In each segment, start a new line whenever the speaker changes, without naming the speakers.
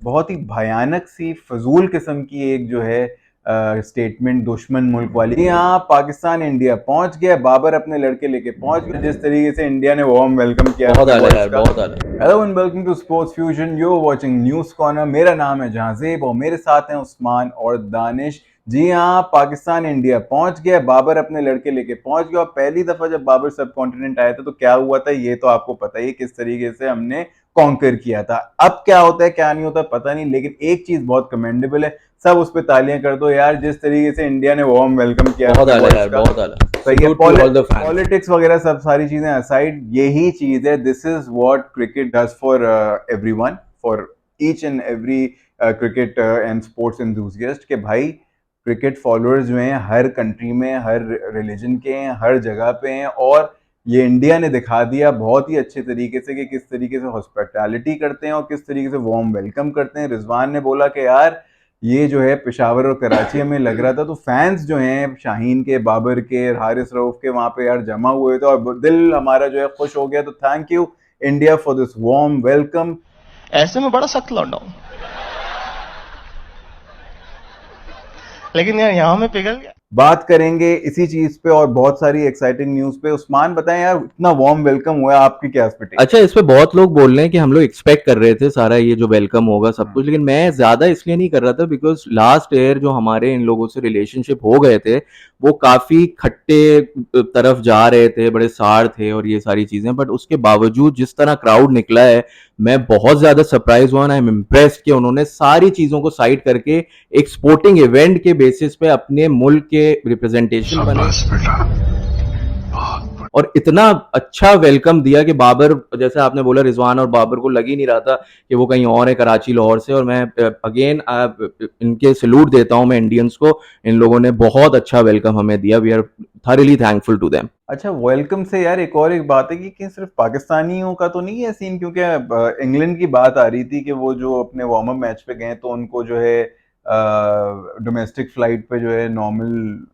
बहुत ही भयानक सी फजूल किस्म की एक जो है स्टेटमेंट दुश्मन मुल्क वाली। यहाँ पाकिस्तान इंडिया पहुंच गया, बाबर अपने लड़के लेके पहुंच गया। जिस तरीके से इंडिया ने वार्म वेलकम किया
बहुत
अपने
आला
बॉयज
यार,
का।
बहुत आला।
Hello and welcome to Sports Fusion, you watching News Corner. मेरा नाम है जहांजेब और मेरे साथ हैं उस्मान और दानिश। जी हाँ, पाकिस्तान इंडिया पहुंच गया, बाबर अपने लड़के लेके पहुंच गया। और पहली दफा जब बाबर सब कॉन्टिनेंट आया था तो क्या हुआ था ये तो आपको पता ही, किस तरीके से हमने कॉन्कर किया था। अब क्या होता है क्या नहीं होता पता नहीं, लेकिन एक चीज बहुत कमेंडेबल है, सब उस पर तालियां कर दो यार। जिस तरीके से इंडिया ने वार्म वेलकम किया
बहुत
अपने
आला
बॉयज
यार,
का,
बहुत आला।
सही है।
Salute to all the fans.
Politics वगैरह सब सारी चीजें असाइड, यही चीज है, this is what cricket does for everyone, for each and every cricket and sports enthusiast. के भाई क्रिकेट फॉलोअर्स जो हैं हर कंट्री में, हर रिलीजन के हैं, हर जगह पे हैं। और ये इंडिया ने दिखा दिया बहुत ही अच्छे तरीके से कि किस तरीके से हॉस्पिटैलिटी करते हैं और किस तरीके से वार्म वेलकम करते हैं। रिजवान ने बोला कि यार ये जो है पेशावर और कराची में लग रहा था, तो फैंस जो हैं शाहीन के, बाबर के, हारिस रऊफ के वहां पे यार जमा हुए थे और दिल हमारा जो है खुश हो गया। तो thank you India for this warm welcome.
ऐसे में बड़ा सख्त लौंडा हूं, लेकिन यार यहां में पिघल गया।
बात करेंगे इसी चीज पे और बहुत सारी एक्साइटिंग न्यूज पे। उस्मान बताएं यार, इतना वार्म वेलकम हुआ, आपकी क्या इस पे take
अच्छा, इस पे बहुत लोग बोल रहे हैं कि हम लोग एक्सपेक्ट कर रहे थे सारा ये जो वेलकम होगा सब कुछ, लेकिन मैं ज्यादा इसलिए नहीं कर रहा था बिकॉज लास्ट ईयर जो हमारे इन लोगों से रिलेशनशिप हो गए थे वो काफी खट्टे तरफ जा रहे थे, बड़े सार थे और ये सारी चीजें। बट उसके बावजूद जिस तरह क्राउड निकला है, मैं बहुत ज्यादा सरप्राइज हुआ। आई एम इम्प्रेस्ड कि उन्होंने सारी चीजों को साइड करके एक स्पोर्टिंग इवेंट के बेसिस पे अपने मुल्क के रिप्रेजेंटेशन बने और इतना अच्छा वेलकम दिया कि बाबर, जैसे आपने बोला, रिजवान और बाबर को लग ही नहीं रहा था कि वो कहीं और है कराची लाहौर से। और मैं अगेन इनके सैल्यूट देता हूं मैं इंडियंस को। इन लोगों ने बहुत अच्छा वेलकम हमें दिया। We are thoroughly thankful to them.
अच्छा, वेलकम से यार एक और एक बात है कि सिर्फ पाकिस्तानियों का तो नहीं है सीन, क्योंकि इंग्लैंड की बात आ रही थी कि वो जो अपने वार्म अप मैच पे गए तो उनको जो है डोमेस्टिक फ्लाइट पे जो है नॉर्मल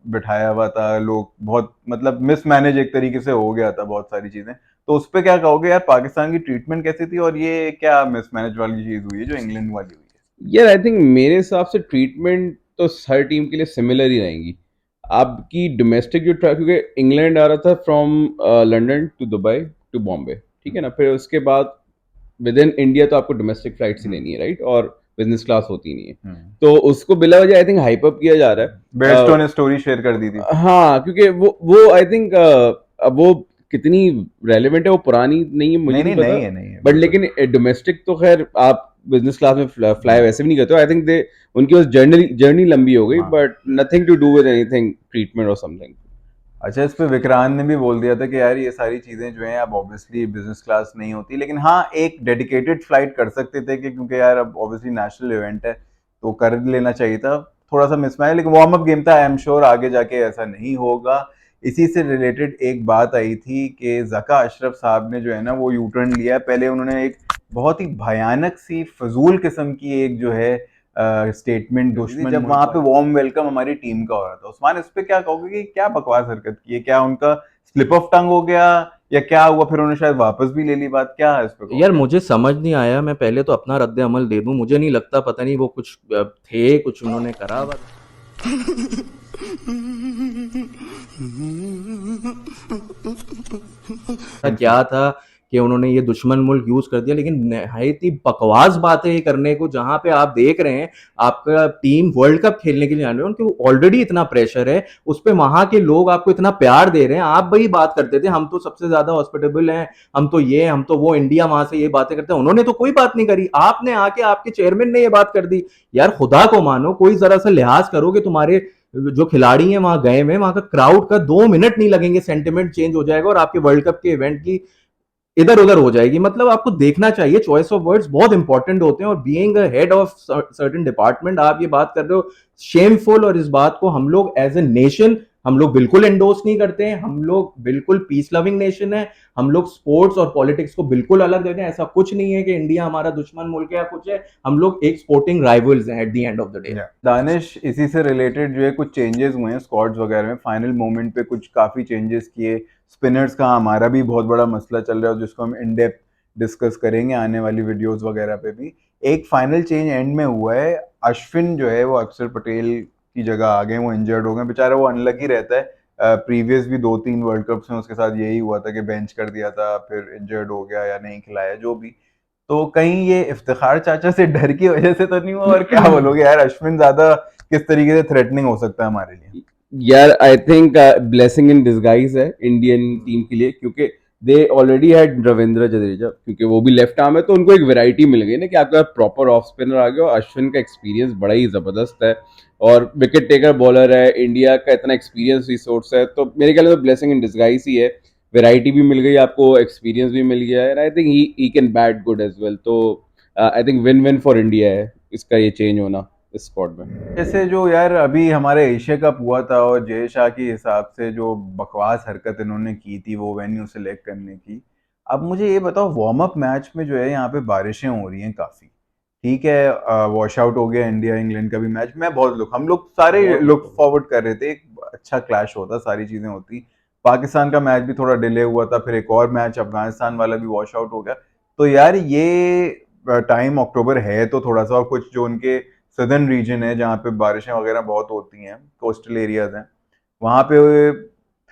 बिठाया हुआ था। लोग बहुत मतलब मिसमैनेज एक तरीके से हो गया था बहुत सारी चीजें। तो उस पर क्या कहोगे यार, पाकिस्तान की ट्रीटमेंट कैसी थी और ये क्या मिसमैनेज वाली चीज हुई है जो इंग्लैंड वाली हुई
यार आई थिंक मेरे हिसाब से ट्रीटमेंट तो हर टीम के लिए सिमिलर ही रहेंगी। आपकी डोमेस्टिक जो ट्रैफिक है, इंग्लैंड आ रहा था from London to Dubai to Bombay, ठीक है ना। फिर उसके बाद विद इन इंडिया तो आपको डोमेस्टिक फ्लाइट्स ही लेनी है, राइट, और बिजनेस क्लास होती नहीं है।
है?
तो उसको बिला वजह आई थिंक हाइप अप किया जा रहा है।
बेस्टो ने स्टोरी शेयर कर दी थी।
हाँ, क्योंकि वो आई थिंक अब वो कितनी रेलेवेंट है वो पुरानी नहीं है, मुझे
नहीं
नहीं
नहीं
पता।
नहीं है, नहीं है
बट
बिल्कुल।
लेकिन डोमेस्टिक तो खैर आप बिजनेस क्लास में फ्लाई वैसे भी नहीं करते हो। आई थिंक दे उनकी बस जर्नी लंबी हो गई,
हाँ।
But nothing to do with anything treatment और समथिंग।
अच्छा, इस पे विक्रांत ने भी बोल दिया था कि यार ये सारी चीजें जो हैं अब ऑब्वियसली बिजनेस क्लास नहीं होती, लेकिन हाँ एक डेडिकेटेड फ्लाइट कर सकते थे कि क्योंकि यार अब ऑब्वियसली नेशनल इवेंट है तो कर लेना चाहिए था। थोड़ा सा मिसमैच, लेकिन वार्म अप गेम था, आई एम श्योर आगे जाके ऐसा नहीं होगा। इसी से रिलेटेड एक बात आई थी कि जका अशरफ साहब ने जो है ना वो यू टर्न लिया है। पहले उन्होंने एक बहुत ही भयानक सी फजूल किस्म की एक जो है स्टेटमेंट दुश्मन, जब वहां पे वार्म वेलकम हमारी टीम का हो रहा था। उस्मान, इस पे क्या कहोगे कि क्या बकवास हरकत की है? क्या उनका स्लिप ऑफ टंग हो गया या क्या हुआ? फिर उन्होंने शायद वापस भी ले ली बात, क्या है इस पे
यार
कहोगे?
मुझे समझ नहीं आया। मैं पहले तो अपना रद्द अमल दे दूं, मुझे नहीं लगता, पता नहीं वो कुछ थे, कुछ उन्होंने करा हुआ था, क्या था कि उन्होंने ये दुश्मन मुल्क यूज कर दिया। लेकिन नहायत ही बकवास बात है ये करने को, जहां पे आप देख रहे हैं आपका टीम वर्ल्ड कप खेलने के लिए आने वाली है, उनको ऑलरेडी इतना प्रेशर है, उस पे वहां के लोग आपको इतना प्यार दे रहे हैं। आप वही बात करते थे हम तो सबसे ज्यादा हॉस्पिटेबल हैं, हम तो ये, हम तो वो, इंडिया वहां से ये बातें करते हैं। उन्होंने तो कोई बात नहीं करी, आपने आके आपके चेयरमैन ने ये बात कर दी। यार खुदा को मानो, कोई जरा सा लिहाज करो कि तुम्हारे जो खिलाड़ी हैं वहां गए में, वहां का क्राउड का 2 मिनट नहीं लगेंगे, सेंटिमेंट चेंज हो जाएगा और आपके वर्ल्ड कप के इवेंट की इधर उधर हो जाएगी। मतलब आपको देखना चाहिए, चॉइस ऑफ वर्ड्स बहुत इंपॉर्टेंट होते हैं। और being a head of certain department आप ये बात कर रहे हो, शेमफुल। और इस बात को हम लोग एज ए नेशन हम लोग बिल्कुल एंडोर्स नहीं करते हैं। हम लोग बिल्कुल पीस लविंग नेशन है। हम लोग स्पोर्ट्स और पॉलिटिक्स को बिल्कुल अलग देते हैं। ऐसा कुछ नहीं है कि इंडिया हमारा दुश्मन मुल्क है या कुछ है। हम लोग एक स्पोर्टिंग राइवल्स हैं at the end of the day.
Danish, इसी से रिलेटेड जो है कुछ चेंजेस हुए हैं स्क्वाड्स वगैरह में, फाइनल मोमेंट पे कुछ काफी चेंजेस किए। स्पिनर्स का हमारा भी बहुत बड़ा मसला चल रहा है जिसको हम इन डेप्थ डिस्कस करेंगे आने वाली वीडियोस वगैरह पे भी। एक फाइनल चेंज एंड में हुआ है, अश्विन जो है वो अक्षर पटेल की जगह आ गए, वो इंजर्ड हो गए, बेचारा वो अनलकी रहता है। प्रीवियस भी 2-3 वर्ल्ड कप्स में उसके साथ यही हुआ था कि बेंच कर दिया था, फिर इंजर्ड हो गया या नहीं खिलाया जो भी। तो कहीं ये इफ्तिखार चाचा से डर की वजह से तो नहीं हुआ, और क्या बोलोगे यार, अश्विन ज्यादा किस तरीके से थ्रेटनिंग हो सकता है हमारे लिए?
यार I think blessing in disguise है इंडियन टीम के लिए, क्योंकि they already had Ravindra Jadeja, क्योंकि वो भी लेफ्ट आर्म है, तो उनको एक वैरायटी मिल गई ना कि आपका प्रॉपर ऑफ स्पिनर आ गया, और अश्विन का एक्सपीरियंस बड़ा ही जबरदस्त है और विकेट टेकर बॉलर है, इंडिया का इतना एक्सपीरियंस रिसोर्स है, तो मेरे ख्याल में तो ब्लेसिंग इन डिसगाइज ही है। वैरायटी भी मिल गई आपको, एक्सपीरियंस भी मिल गया है, I think he can bat good as well, तो I think win win for India है इसका ये चेंज होना इस स्क्वाड में।
जैसे जो यार अभी हमारे एशिया कप हुआ था और जय शाह के हिसाब से जो बकवास हरकत इन्होंने की थी वो वेन्यू सेलेक्ट करने की, अब मुझे ये बताओ, वार्म अप मैच में जो है यहाँ पे बारिशें हो रही हैं काफी, ठीक है, वॉश आउट हो गया इंडिया इंग्लैंड का भी मैच, मैं बहुत हम लोग सारे लुक फॉरवर्ड कर रहे थे, एक अच्छा क्लैश होता, सारी चीजें होती। पाकिस्तान का मैच भी थोड़ा डिले हुआ था, फिर एक और मैच अफगानिस्तान वाला भी वॉश आउट हो गया। तो यार ये टाइम अक्टूबर है तो थोड़ा सा, और कुछ जो उनके सदर्न रीजन है जहाँ पे बारिशें वगैरह बहुत होती हैं, कोस्टल एरियाज हैं, वहाँ पे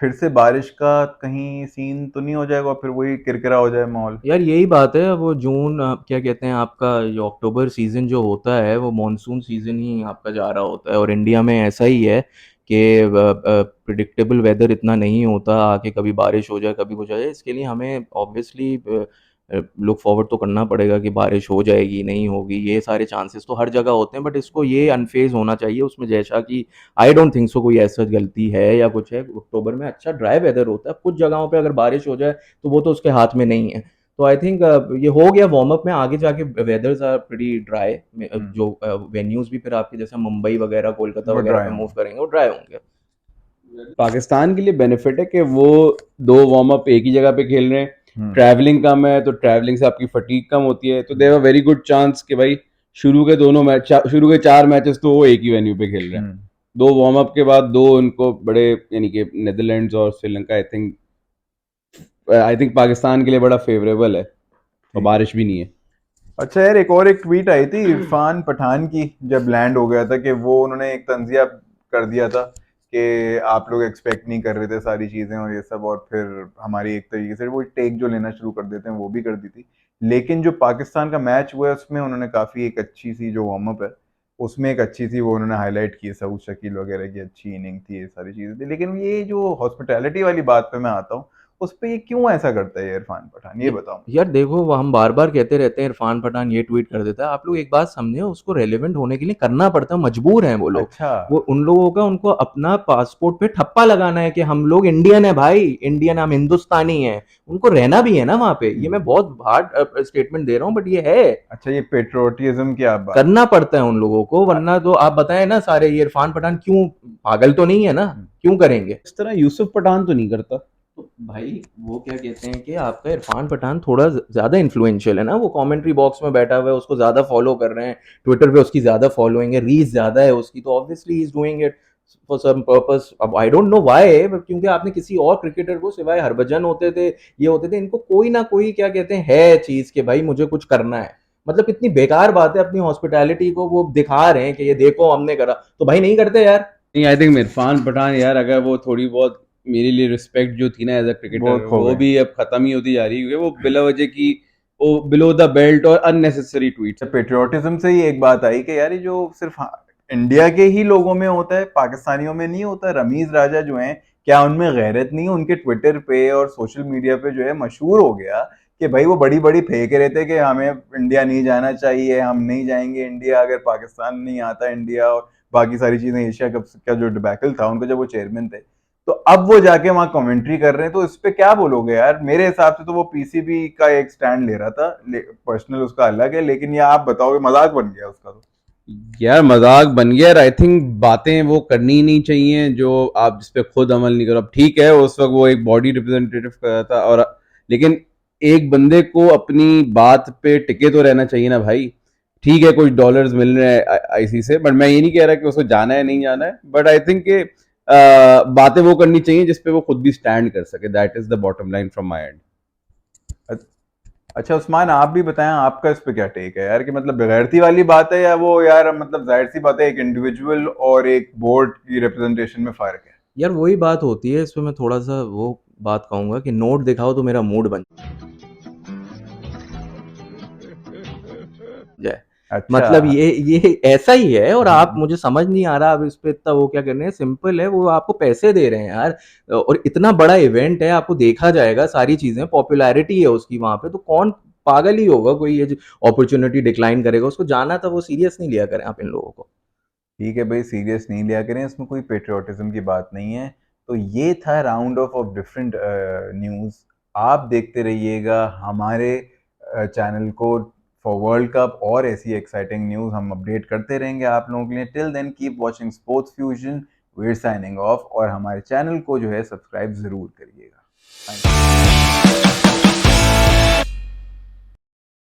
फिर से बारिश का कहीं सीन तो नहीं हो जाएगा और फिर वही किरकिरा हो जाए माहौल?
यार यही बात है, वो जून क्या कहते हैं आपका, जो अक्टूबर सीज़न जो होता है वो मॉनसून सीज़न ही आपका जा रहा होता है, और इंडिया में ऐसा ही है कि प्रिडिक्टेबल वेदर इतना नहीं होता, आके कभी बारिश हो जाए कभी कुछ हो जाए। इसके लिए हमें ऑब्वियसली लुक फॉरवर्ड तो करना पड़ेगा कि बारिश हो जाएगी नहीं होगी, ये सारे चांसेस तो हर जगह होते हैं, बट इसको ये अनफेज होना चाहिए उसमें जैसा कि आई डोंट थिंक सो कोई ऐसा गलती है या कुछ है। अक्टूबर में अच्छा ड्राई वेदर होता है, कुछ जगहों पे अगर बारिश हो जाए तो वो तो उसके हाथ में नहीं है। तो आई थिंक ये हो गया वार्म अप में, आगे जाके वेदर्स आर प्रीटी ड्राई, जो वेन्यूज भी फिर आपके जैसे मुंबई वगैरह कोलकाता
वो
वगैरह
ड्राई
पे मूव
होंगे।
करेंगे वो ड्राई होंगे।
पाकिस्तान के लिए बेनिफिट है कि वो दो वार्म अप एक ही जगह पे खेल रहे हैं,
हम्म।
ट्रैवलिंग कम है, तो ट्रैवलिंग से आपकी फटीग कम होती है, तो देव अ वेरी गुड चांस कि भाई शुरू के 4 मैचेस तो वो एक ही वेन्यू पे खेल रहे हैं।
हम्म।
दो वार्म अप के बाद दो उनको बड़े, यानी कि नेदरलैंड्स और श्रीलंका, आई थिंक पाकिस्तान के लिए बड़ा फेवरेबल है, और
ठीक।
बारिश भी नहीं है।
अच्छा यार, एक ट्वीट आई थी इरफान पठान की, जब लैंड हो गया था, कि वो उन्होंने एक तंजिया कर दिया था कि आप लोग एक्सपेक्ट नहीं कर रहे थे सारी चीजें और ये सब, और फिर हमारी एक तरीके से वो टेक जो लेना शुरू कर देते हैं वो भी कर दी थी। लेकिन जो पाकिस्तान का मैच हुआ है उसमें उन्होंने काफी एक अच्छी सी जो वार्म अप है उसमें एक अच्छी सी वो उन्होंने हाईलाइट की है, सऊद शकील वगैरह की अच्छी इनिंग थी, ये सारी चीजें थी। लेकिन ये जो हॉस्पिटैलिटी वाली बात पे मैं आता हूँ, उस पे ये क्यों ऐसा करता है ये इरफान पठान, ये बताओ मुझे।
यार देखो, वो हम बार बार कहते रहते हैं इरफान पठान ये ट्वीट कर देता है, आप लोग एक बात समझे, उसको रेलेवेंट होने के लिए करना पड़ता है, मजबूर हैं वो लोग।
अच्छा।
वो उन लोगों का, उनको अपना पासपोर्ट पे ठप्पा लगाना है कि हम लोग इंडियन है भाई, इंडियन, हम हिंदुस्तानी हैं, उनको रहना भी है ना वहां पे। ये मैं बहुत हार्ड स्टेटमेंट दे रहा हूँ, बट ये है,
अच्छा, ये पेट्रोटिज्म की आप बात
करना पड़ता है उन लोगों को, वरना तो आप बताएं ना, सारे ये इरफान पठान क्यों, पागल तो नहीं है ना, क्यों करेंगे?
इस तरह यूसुफ पठान तो नहीं करता।
तो भाई वो क्या कहते हैं कि आपका इरफान पठान थोड़ा ज्यादा इन्फ्लुएंशियल है ना, वो कमेंट्री बॉक्स में बैठा हुआ है, उसको ज्यादा फॉलो कर रहे हैं, ट्विटर पे उसकी ज्यादा फॉलोइंग है, रीच ज्यादा है उसकी, तो obviously he is doing it for some purpose. अब आई डोंट नो व्हाई, क्योंकि आपने किसी और क्रिकेटर को, सिवाय हरभजन होते थे, ये होते थे, इनको कोई ना कोई क्या कहते हैं है चीज कि भाई मुझे कुछ करना है। मतलब कितनी बेकार बात है, अपनी हॉस्पिटैलिटी को वो दिखा रहे हैं कि ये देखो हमने करा, तो भाई नहीं करते यार।
नहीं, आई थिंक इरफान पठान यार, अगर वो थोड़ी बहुत मेरे लिए रिस्पेक्ट जो थी ना एज अ
वो
क्रिकेटर,
खो
वो
गए।
भी अब खत्म ही होती जा रही है, क्योंकि वो बिला वजह की वो बिलो द बेल्ट और अननेसेसरी ट्वीट्स।
पेट्रियोटिज्म से ही एक बात आई कि यार ये जो सिर्फ इंडिया के ही लोगों में होता है, पाकिस्तानियों में नहीं होता। रमीज राजा जो हैं, क्या उनमें गैरत नहीं है? उनके ट्विटर पे और सोशल मीडिया पे जो है मशहूर हो गया कि भाई वो बड़ी बड़ी फेंक रहे थे कि हमें इंडिया नहीं जाना चाहिए, हम नहीं जाएंगे इंडिया अगर पाकिस्तान नहीं आता इंडिया, और बाकी सारी चीजें, एशिया कप का जो डिबैकल था उनको जब वो चेयरमैन थे, तो अब वो जाके वहां कमेंट्री कर रहे हैं, तो इस पे क्या बोलोगे यार? मेरे हिसाब से तो वो पीसीबी का एक स्टैंड ले रहा था, पर्सनल उसका अलग है, लेकिन ये आप बताओगे मजाक बन गया उसका तो।
यार मजाक बन गया, आई थिंक बातें वो करनी ही नहीं चाहिए जो आप जिस पे खुद अमल नहीं करो। अब ठीक है, उस वक्त वो एक बॉडी रिप्रेजेंटेटिव कर रहा था, और लेकिन एक बंदे को अपनी बात पे टिके तो रहना चाहिए ना भाई। ठीक है, कुछ डॉलर्स मिल रहे हैं आईसी से, बट मैं ये नहीं कह रहा कि उसको जाना है नहीं जाना है, बट आई थिंक कि बातें वो करनी चाहिए जिस पे वो खुद भी स्टैंड कर सके। That is the bottom line from my and.
अच्छा उस्मान, आप भी बताएं आपका इस पे क्या टेक है यार, कि मतलब बेगैरती वाली बात है या वो यार मतलब जाहिर सी बात है एक इंडिविजुअल और एक बोर्ड की रिप्रेजेंटेशन में फर्क है।
यार वही बात होती है, इसमें मैं थोड़ा सा वो बात कहूंगा कि नोट दिखाओ तो मेरा मूड बन जाए।
अच्छा।
मतलब ये ऐसा ही है, और आप, मुझे समझ नहीं आ रहा अब इस पे इतना वो क्या करने हैं। सिंपल है, वो आपको पैसे दे रहे हैं यार, और इतना बड़ा इवेंट है, आपको देखा जाएगा, सारी चीजें, पॉपुलैरिटी है उसकी वहां पे, तो कौन पागल ही होगा कोई ये अपॉर्चुनिटी डिक्लाइन करेगा? उसको जाना था, वो सीरियस नहीं लिया करें आप इन लोगों को।
ठीक है भाई, सीरियस नहीं लिया करें, इसमें कोई पेट्रियोटिज्म की बात नहीं है। तो ये था राउंड ऑफ डिफरेंट न्यूज़। आप देखते रहिएगा हमारे चैनल को फॉर वर्ल्ड कप, और ऐसी एक्साइटिंग न्यूज़ हम अपडेट करते रहेंगे आप लोगों के लिए। Till then keep watching Sports Fusion, we are signing off, और हमारे चैनल को जो है सब्सक्राइब ज़रूर करिएगा। Thank you.